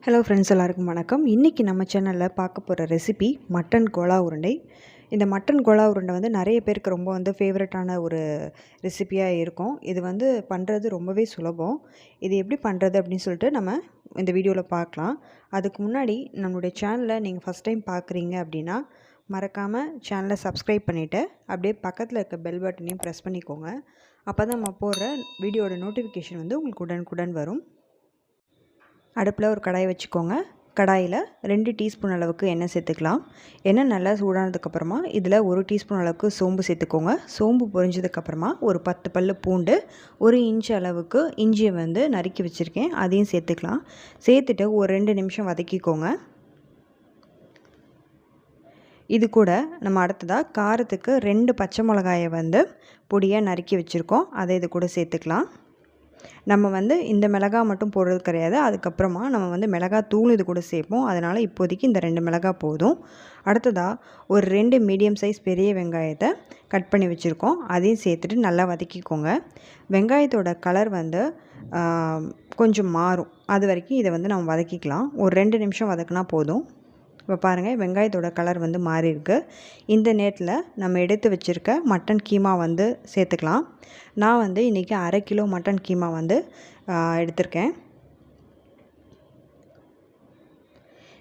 Hello friends, எல்லாருக்கும் வணக்கம். இன்றைக்கி நம்ம சேனலில் பார்க்க போகிற ரெசிபி மட்டன் கோலா உருண்டை. இந்த மட்டன் கோலா உருண்டை வந்து நிறைய பேருக்கு ரொம்ப ஃபேவரட்டான ஒரு ரெசிபியாக இருக்கும். இது பண்ணுறது ரொம்பவே சுலபம். இது எப்படி பண்ணுறது அப்படின்னு சொல்லிட்டு நம்ம இந்த வீடியோவில் பார்க்கலாம். அதுக்கு முன்னாடி நம்மளுடைய சேனலை நீங்கள் ஃபஸ்ட் டைம் பார்க்குறீங்க அப்படின்னா மறக்காமல் சேனலை சப்ஸ்கிரைப் பண்ணிவிட்டு அப்படியே பக்கத்தில் இருக்க பெல் பட்டனையும் ப்ரெஸ் பண்ணிக்கோங்க. அப்போ தான் நம்ம போடுற வீடியோட நோட்டிஃபிகேஷன் உங்களுக்கு உடனுக்குடன் வரும். அடுப்பில் ஒரு கடாய் வச்சுக்கோங்க. கடாயில் 2 டீஸ்பூன் அளவுக்கு எண்ணெய் சேர்த்துக்கலாம். எண்ணெய் நல்லா சூடானதுக்கப்புறமா இதில் 1 டீஸ்பூன் அளவுக்கு சோம்பு சேர்த்துக்கோங்க. சோம்பு பொரிஞ்சதுக்கப்புறமா ஒரு 10 பல் பூண்டு, 1 இன்ச் அளவுக்கு இஞ்சியை நறுக்கி வச்சுருக்கேன், அதையும் சேர்த்துக்கலாம். சேர்த்துட்டு ஒரு 2 நிமிஷம் வதக்கிக்கோங்க. இது கூட நம்ம அடுத்ததாக காரத்துக்கு 2 பச்சை மிளகாயை பொடியாக நறுக்கி வச்சுருக்கோம், அதை இது கூட சேர்த்துக்கலாம். நம்ம இந்த மிளகாய் மட்டும் போடுறது கிடையாது. அதுக்கப்புறமா நம்ம மிளகாய் தூள் இது கூட சேர்ப்போம். அதனால் இப்போதைக்கு இந்த 2 மிளகாய் போதும். அடுத்ததாக ஒரு 2 மீடியம் சைஸ் பெரிய வெங்காயத்தை கட் பண்ணி வச்சுருக்கோம், அதையும் சேர்த்துட்டு நல்லா வதக்கிக்கோங்க. வெங்காயத்தோட கலர் கொஞ்சம் மாறும், அது வரைக்கும் இதை நம்ம வதக்கிக்கலாம். ஒரு 2 நிமிஷம் வதக்கினா போதும். இப்போ பாருங்கள், வெங்காயத்தோட கலர் மாறி இருக்கு. இந்த நேரத்தில் நம்ம எடுத்து வச்சுருக்க மட்டன் கீமா சேர்த்துக்கலாம். நான் இன்றைக்கி 1/2 கிலோ மட்டன் கீமா எடுத்திருக்கேன்.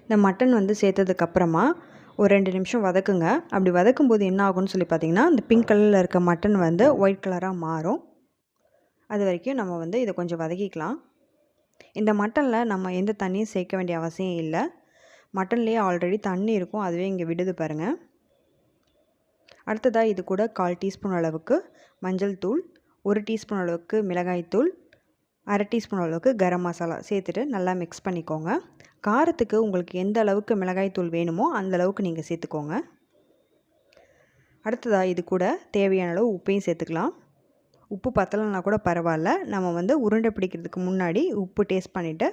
இந்த மட்டன் சேர்த்ததுக்கப்புறமா ஒரு 2 நிமிஷம் வதக்குங்க. அப்படி வதக்கும்போது என்ன ஆகும்னு சொல்லி பார்த்திங்கன்னா, இந்த பிங்க் கலரில் இருக்க மட்டன் ஒயிட் கலராக மாறும். அது வரைக்கும் நம்ம இதை கொஞ்சம் வதக்கிக்கலாம். இந்த மட்டனில் நம்ம எந்த தண்ணியும் சேர்க்க வேண்டிய அவசியம் இல்லை. மட்டன்லேயே ஆல்ரெடி தண்ணி இருக்கும், அதுவே இங்கே விடுது பாருங்கள். அடுத்ததாக இது கூட 1/4 டீஸ்பூன் அளவுக்கு மஞ்சள் தூள், 1 டீஸ்பூன் அளவுக்கு மிளகாய் தூள், 1/2 டீஸ்பூன் அளவுக்கு கரம் மசாலா சேர்த்துட்டு நல்லா மிக்ஸ் பண்ணிக்கோங்க. காரத்துக்கு உங்களுக்கு எந்த அளவுக்கு மிளகாய் தூள் வேணுமோ அந்த அளவுக்கு நீங்கள் சேர்த்துக்கோங்க. அடுத்ததாக இது கூட தேவையான அளவு உப்பையும் சேர்த்துக்கலாம். உப்பு பத்தலைன்னா கூட பரவாயில்ல, நம்ம உருண்டை பிடிக்கிறதுக்கு முன்னாடி உப்பு டேஸ்ட் பண்ணிவிட்டு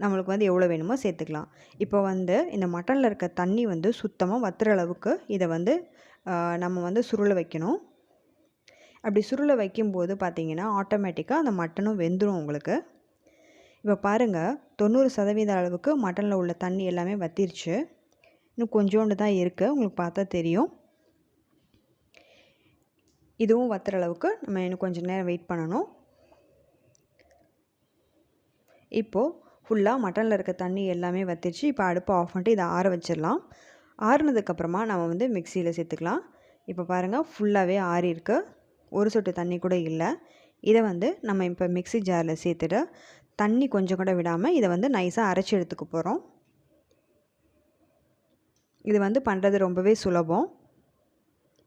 நம்மளுக்கு எவ்வளோ வேணுமோ சேர்த்துக்கலாம். இப்போ இந்த மட்டனில் இருக்க தண்ணி சுத்தமாக வத்துற அளவுக்கு இதை நம்ம சுருள வைக்கணும். அப்படி சுருள வைக்கும்போது பார்த்திங்கன்னா ஆட்டோமேட்டிக்காக அந்த மட்டனும் வெந்துடும் உங்களுக்கு. இப்போ பாருங்கள், 90% அளவுக்கு மட்டனில் உள்ள தண்ணி எல்லாமே வத்திருச்சு. இன்னும் கொஞ்சோண்டு தான் இருக்குது, உங்களுக்கு பார்த்தா தெரியும். இதுவும் வத்துற அளவுக்கு நம்ம இன்னும் கொஞ்சம் நேரம் வெயிட் பண்ணணும். இப்போது ஃபுல்லாக மட்டனில் இருக்க தண்ணி எல்லாமே வத்திருச்சு. இப்போ அடுப்பை ஆஃப் பண்ணிட்டு இதை ஆற வச்சிடலாம். ஆறுனதுக்கப்புறமா நம்ம மிக்சியில் சேர்த்துக்கலாம். இப்போ பாருங்கள், ஃபுல்லாகவே ஆறி இருக்கு, ஒரு சொட்டு தண்ணி கூட இல்லை. இதை நம்ம இப்போ மிக்சி ஜாரில் சேர்த்துட்டு தண்ணி கொஞ்சம் கூட விடாமல் இதை நைஸாக அரைச்சி எடுத்துக்க போகிறோம். இது பண்ணுறது ரொம்பவே சுலபம்.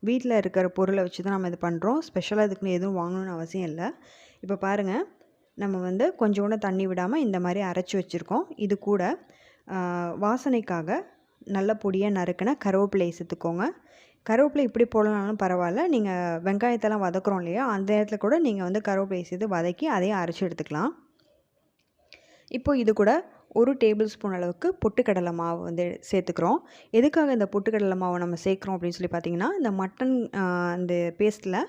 வீட்டில் இருக்கிற பொருளை வச்சு தான் நம்ம இது பண்ணுறோம். ஸ்பெஷலாக இதுக்குன்னு எதுவும் வாங்கணும்னு அவசியம் இல்லை. இப்போ பாருங்கள், நம்ம கொஞ்சோண்டு தண்ணி விடாமல் இந்த மாதிரி அரைச்சி வச்சுருக்கோம். இது கூட வாசனைக்காக நல்ல பொடியாக நறுக்கின கருவேப்பிலையை சேர்த்துக்கோங்க. கருவேப்பிலை இப்படி போடலனாலும் பரவாயில்ல, நீங்கள் வெங்காயத்தெல்லாம் வதக்குறோம் இல்லையா, அந்த இடத்துல கூட நீங்கள் கருவேப்பிலையை சேர்த்து வதக்கி அதையும் அரைச்சி எடுத்துக்கலாம். இப்போ இது கூட 1 டேபிள் ஸ்பூன் அளவுக்கு பொட்டுக்கடலை மாவு சேர்த்துக்கிறோம். எதுக்காக இந்த பொட்டுக்கடலை மாவை நம்ம சேர்க்குறோம் அப்படின்னு சொல்லி பார்த்திங்கன்னா, இந்த மட்டன் அந்த பேஸ்ட்டில்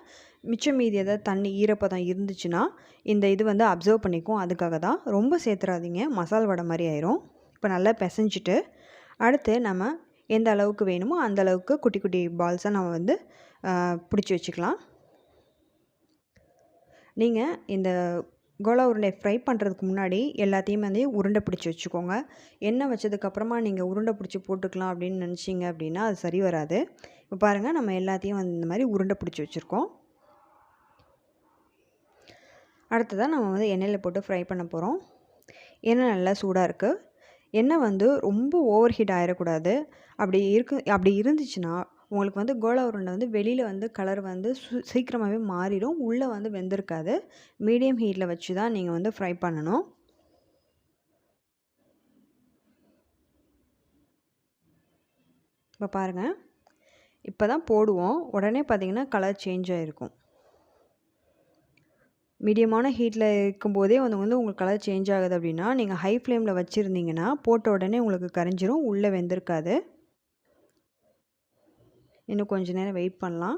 மிச்சம் மீதி ஏதாவது தண்ணி ஈரப்பதம் இருந்துச்சுன்னா இந்த இது அப்சர்வ் பண்ணிக்கும். அதுக்காக தான். ரொம்ப சேர்த்துறாதீங்க, மசால் வடை மாதிரி ஆயிரும். இப்போ நல்லா பிசைஞ்சிட்டு அடுத்து நம்ம எந்த அளவுக்கு வேணுமோ அந்த அளவுக்கு குட்டி குட்டி பால்ஸாக நம்ம பிடிச்சி வச்சுக்கலாம். நீங்கள் இந்த கோலா உருண்டை ஃப்ரை பண்ணுறதுக்கு முன்னாடி எல்லாத்தையும் உருண்டை பிடிச்சி வச்சுக்கோங்க. எண்ணெய் வச்சதுக்கப்புறமா நீங்கள் உருண்டை பிடிச்சி போட்டுக்கலாம் அப்படின்னு நினச்சிங்க அப்படின்னா அது சரி வராது. இப்போ பாருங்கள், நம்ம எல்லாத்தையும் இந்த மாதிரி உருண்டை பிடிச்சி வச்சுருக்கோம். அடுத்ததாக நம்ம எண்ணெயில் போட்டு ஃப்ரை பண்ண போகிறோம். எண்ணெய் நல்லா சூடாக இருக்குது. எண்ணெய் ரொம்ப ஓவர் ஹீட் ஆகிடக்கூடாது. அப்படி இருந்துச்சுன்னா உங்களுக்கு கோலா உருண்டை வெளியில் கலர் சீக்கிரமாகவே மாறிடும், உள்ளே வெந்திருக்காது. மீடியம் ஹீட்டில் வச்சு தான் நீங்கள் ஃப்ரை பண்ணணும். இப்போ பாருங்கள், இப்போ தான் போடுவோம், உடனே பார்த்திங்கன்னா கலர் சேஞ்ச் ஆகிருக்கும். மீடியமான ஹீட்டில் இருக்கும்போதே உங்களுக்கு கலர் சேஞ்ச் ஆகுது அப்படின்னா நீங்கள் ஹை ஃப்ளேமில் வச்சுருந்தீங்கன்னா போட்ட உடனே உங்களுக்கு கரைஞ்சிரும், உள்ளே வெந்திருக்காது. இன்னும் கொஞ்சம் நேரம் வெயிட் பண்ணலாம்.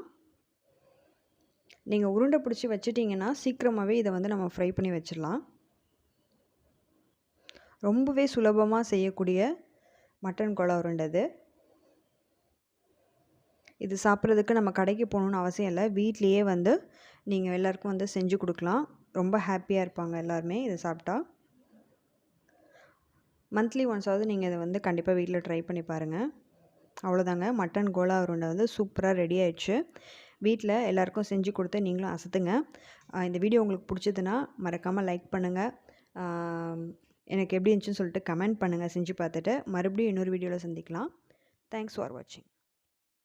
நீங்கள் உருண்டை பிடிச்சி வச்சிட்டிங்கன்னா சீக்கிரமாகவே இதை நம்ம ஃப்ரை பண்ணி வச்சிடலாம். ரொம்பவே சுலபமாக செய்யக்கூடிய மட்டன் கோலா உருண்டை இது. இது சாப்பிட்றதுக்கு நம்ம கடைக்கு போகணுன்னு அவசியம் இல்லை. வீட்லேயே வந்து நீங்கள் எல்லாருக்கும் வந்து செஞ்சு கொடுக்கலாம். ரொம்ப ஹாப்பியாக இருப்பாங்க எல்லாருமே இதை சாப்பிட்டா. மந்த்லி ஒன்ஸாவது நீங்கள் இதை வந்து கண்டிப்பாக வீட்டில் ட்ரை பண்ணி பாருங்கள். அவ்வளோதாங்க, மட்டன் கோலா உருண்டை வந்து சூப்பராக ரெடி ஆயிடுச்சு. வீட்டில் எல்லாருக்கும் செஞ்சு கொடுத்து நீங்களும் அசத்துங்க. இந்த வீடியோ உங்களுக்கு பிடிச்சதுன்னா மறக்காமல் லைக் பண்ணுங்கள். எனக்கு எப்படி இருந்துச்சுன்னு சொல்லிட்டு கமெண்ட் பண்ணுங்கள் செஞ்சு பார்த்துட்டு. மறுபடியும் இன்னொரு வீடியோவில் சந்திக்கலாம். தேங்க்ஸ் ஃபார் வாட்சிங்.